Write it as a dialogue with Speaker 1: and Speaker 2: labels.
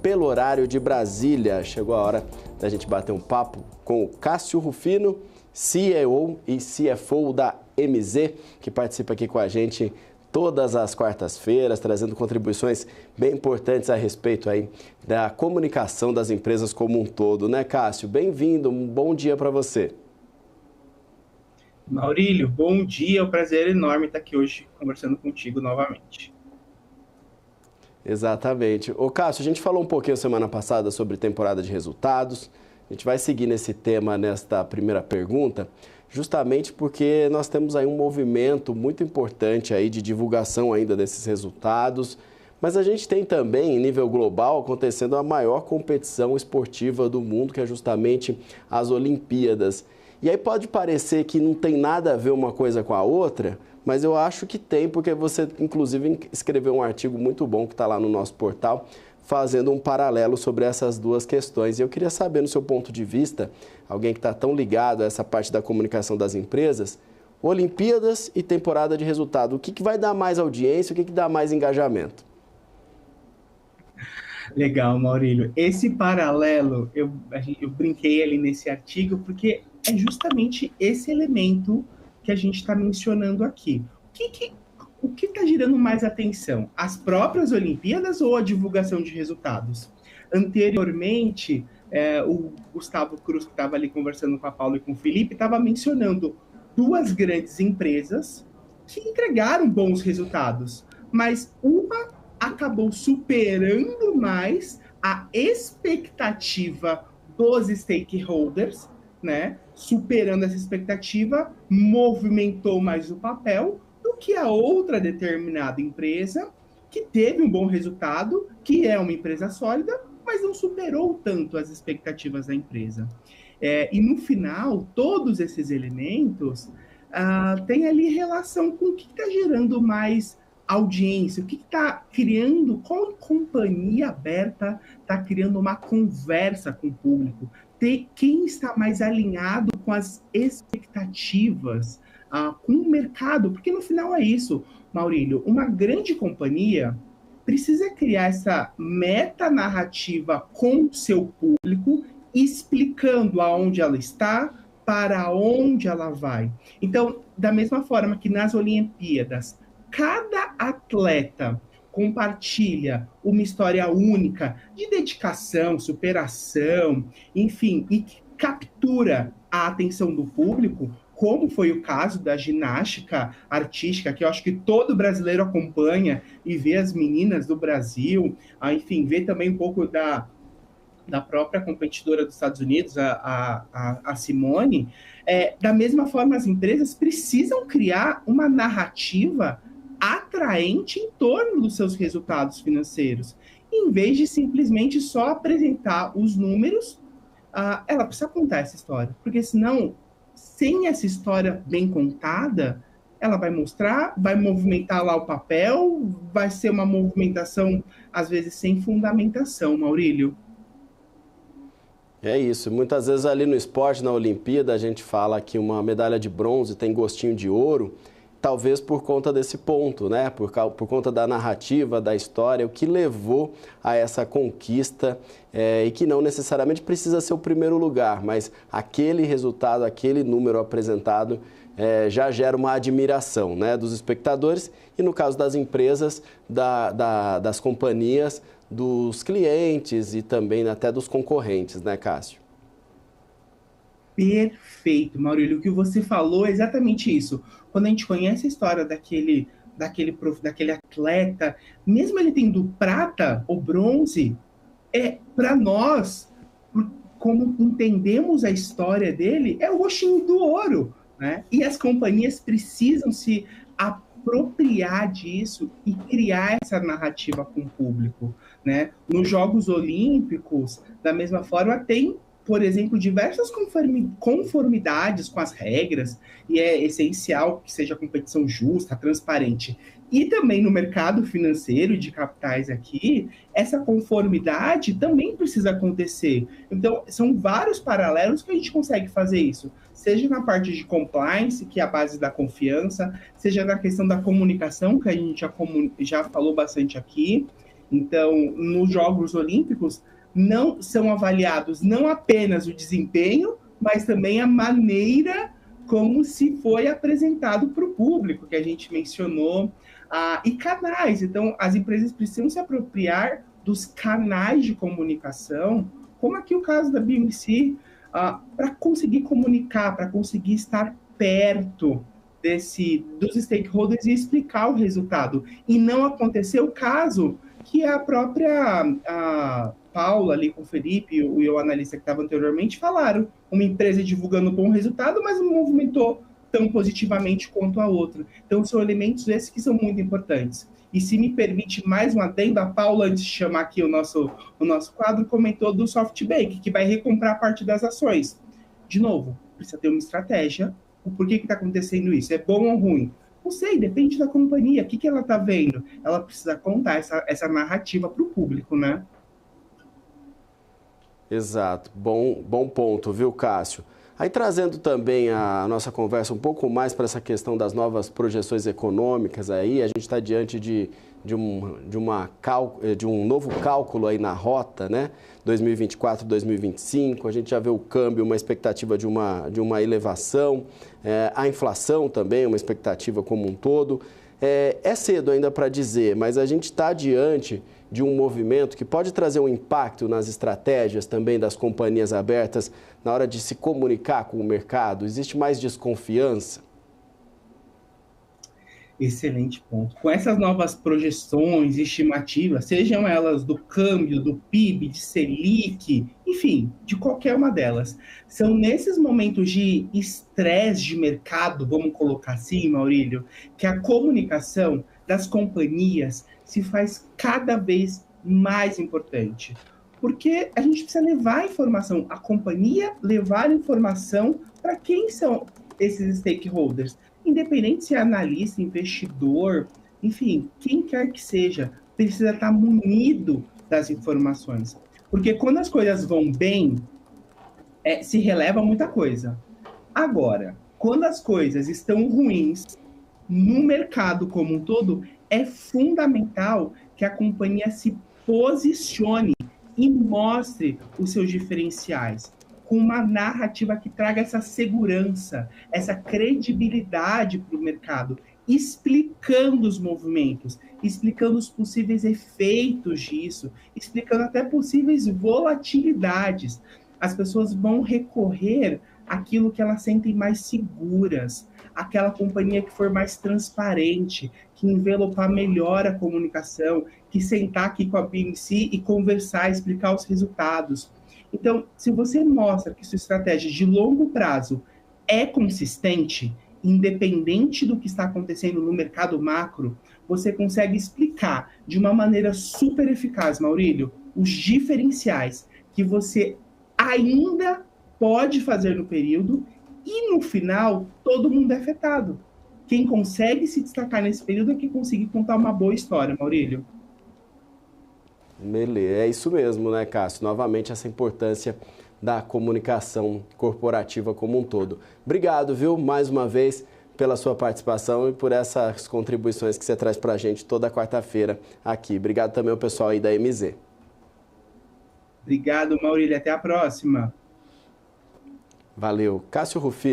Speaker 1: pelo horário de Brasília. Chegou a hora da gente bater um papo com o Cássio Rufino, CEO e CFO da MZ, que participa aqui com a gente todas as quartas-feiras, trazendo contribuições bem importantes a respeito aí da comunicação das empresas como um todo, né, Cássio? Bem-vindo, um bom dia para você.
Speaker 2: Maurílio, bom dia, é um prazer enorme estar aqui hoje conversando contigo novamente.
Speaker 1: Exatamente. Ô Cássio, a gente falou um pouquinho semana passada sobre temporada de resultados, a gente vai seguir nesse tema nesta primeira pergunta, justamente porque nós temos aí um movimento muito importante aí de divulgação ainda desses resultados, mas a gente tem também, em nível global, acontecendo a maior competição esportiva do mundo, que é justamente as Olimpíadas. E aí pode parecer que não tem nada a ver uma coisa com a outra, mas eu acho que tem, porque você, inclusive, escreveu um artigo muito bom que está lá no nosso portal, fazendo um paralelo sobre essas duas questões. E eu queria saber, no seu ponto de vista, alguém que está tão ligado a essa parte da comunicação das empresas, Olimpíadas e temporada de resultado, o que vai dar mais audiência, o que dá mais engajamento?
Speaker 2: Legal, Maurílio. Esse paralelo, eu brinquei ali nesse artigo, porque é justamente esse elemento que a gente está mencionando aqui. O que está gerando mais atenção? As próprias Olimpíadas ou a divulgação de resultados? Anteriormente, o Gustavo Cruz, que estava ali conversando com a Paula e com o Felipe, estava mencionando duas grandes empresas que entregaram bons resultados, mas uma acabou superando mais a expectativa dos stakeholders, né? Superando essa expectativa, movimentou mais o papel do que a outra determinada empresa que teve um bom resultado, que é uma empresa sólida, mas não superou tanto as expectativas da empresa. E no final, todos esses elementos têm ali relação com o que está gerando mais audiência, o que está criando, qual companhia aberta está criando uma conversa com o público, quem está mais alinhado com as expectativas, com o mercado, porque no final é isso, Maurílio, uma grande companhia precisa criar essa metanarrativa com o seu público, explicando aonde ela está, para onde ela vai. Então, da mesma forma que nas Olimpíadas, cada atleta compartilha uma história única de dedicação, superação, enfim, e que captura a atenção do público, como foi o caso da ginástica artística, que eu acho que todo brasileiro acompanha e vê as meninas do Brasil, enfim, vê também um pouco da própria competidora dos Estados Unidos, a Simone. Da mesma forma, as empresas precisam criar uma narrativa atraente em torno dos seus resultados financeiros. Em vez de simplesmente só apresentar os números, ela precisa contar essa história, porque senão, sem essa história bem contada, ela vai mostrar, vai movimentar lá o papel, vai ser uma movimentação, às vezes, sem fundamentação, Maurílio.
Speaker 1: É isso, muitas vezes ali no esporte, na Olimpíada, a gente fala que uma medalha de bronze tem gostinho de ouro, talvez por conta desse ponto, né? Por conta da narrativa, da história, o que levou a essa conquista e que não necessariamente precisa ser o primeiro lugar, mas aquele resultado, aquele número apresentado já gera uma admiração, né, dos espectadores e, no caso das empresas, das companhias, dos clientes e também até dos concorrentes, né, Cássio?
Speaker 2: Perfeito, Maurílio. O que você falou é exatamente isso. Quando a gente conhece a história daquele atleta, mesmo ele tendo prata ou bronze, para nós, como entendemos a história dele, é o gostinho do ouro, né? E as companhias precisam se apropriar disso e criar essa narrativa com o público, né? Nos Jogos Olímpicos, da mesma forma, tem, por exemplo, diversas conformidades com as regras, e é essencial que seja competição justa, transparente. E também no mercado financeiro de capitais aqui, essa conformidade também precisa acontecer. Então, são vários paralelos que a gente consegue fazer isso, seja na parte de compliance, que é a base da confiança, seja na questão da comunicação, que a gente já falou bastante aqui, Então, nos Jogos Olímpicos, não são avaliados não apenas o desempenho, mas também a maneira como se foi apresentado para o público, que a gente mencionou, e canais. Então, as empresas precisam se apropriar dos canais de comunicação, como aqui o caso da BMC, para conseguir comunicar, para conseguir estar perto dos stakeholders e explicar o resultado. E não aconteceu o caso que a própria Paula ali com o Felipe e o analista que estava anteriormente falaram. Uma empresa divulgando bom resultado, mas não movimentou tão positivamente quanto a outra. Então, são elementos esses que são muito importantes. E se me permite mais um adendo, a Paula, antes de chamar aqui o nosso quadro, comentou do SoftBank, que vai recomprar parte das ações. De novo, precisa ter uma estratégia. O porquê que está acontecendo isso? É bom ou ruim? Não sei, depende da companhia. O que ela está vendo? Ela precisa contar essa narrativa para o público, né?
Speaker 1: Exato. Bom ponto, viu, Cássio? Aí trazendo também a nossa conversa um pouco mais para essa questão das novas projeções econômicas, aí a gente está diante de um novo cálculo aí na rota, né? 2024, 2025, a gente já vê o câmbio, uma expectativa de uma elevação, a inflação também, uma expectativa como um todo. É cedo ainda para dizer, mas a gente está diante de um movimento que pode trazer um impacto nas estratégias também das companhias abertas na hora de se comunicar com o mercado? Existe mais desconfiança?
Speaker 2: Excelente ponto. Com essas novas projeções, estimativas, sejam elas do câmbio, do PIB, de Selic, enfim, de qualquer uma delas, são nesses momentos de estresse de mercado, vamos colocar assim, Maurílio, que a comunicação das companhias se faz cada vez mais importante. Porque a gente precisa levar informação, a companhia levar informação para quem são esses stakeholders. Independente se é analista, investidor, enfim, quem quer que seja, precisa estar munido das informações. Porque quando as coisas vão bem, se releva muita coisa. Agora, quando as coisas estão ruins no mercado como um todo, é fundamental que a companhia se posicione e mostre os seus diferenciais, com uma narrativa que traga essa segurança, essa credibilidade para o mercado, explicando os movimentos, explicando os possíveis efeitos disso, explicando até possíveis volatilidades. As pessoas vão recorrer àquilo que elas sentem mais seguras, aquela companhia que for mais transparente, que envelopar melhor a comunicação, que sentar aqui com a BMC e conversar, explicar os resultados. Então, se você mostra que sua estratégia de longo prazo é consistente, independente do que está acontecendo no mercado macro, você consegue explicar de uma maneira super eficaz, Maurílio, os diferenciais que você ainda pode fazer no período e, no final, todo mundo é afetado. Quem consegue se destacar nesse período é quem conseguir contar uma boa história, Maurílio.
Speaker 1: É isso mesmo, né, Cássio? Novamente, essa importância da comunicação corporativa como um todo. Obrigado, viu, mais uma vez, pela sua participação e por essas contribuições que você traz para a gente toda quarta-feira aqui. Obrigado também ao pessoal aí da MZ.
Speaker 2: Obrigado, Maurílio. Até a próxima.
Speaker 1: Valeu. Cássio Rufino.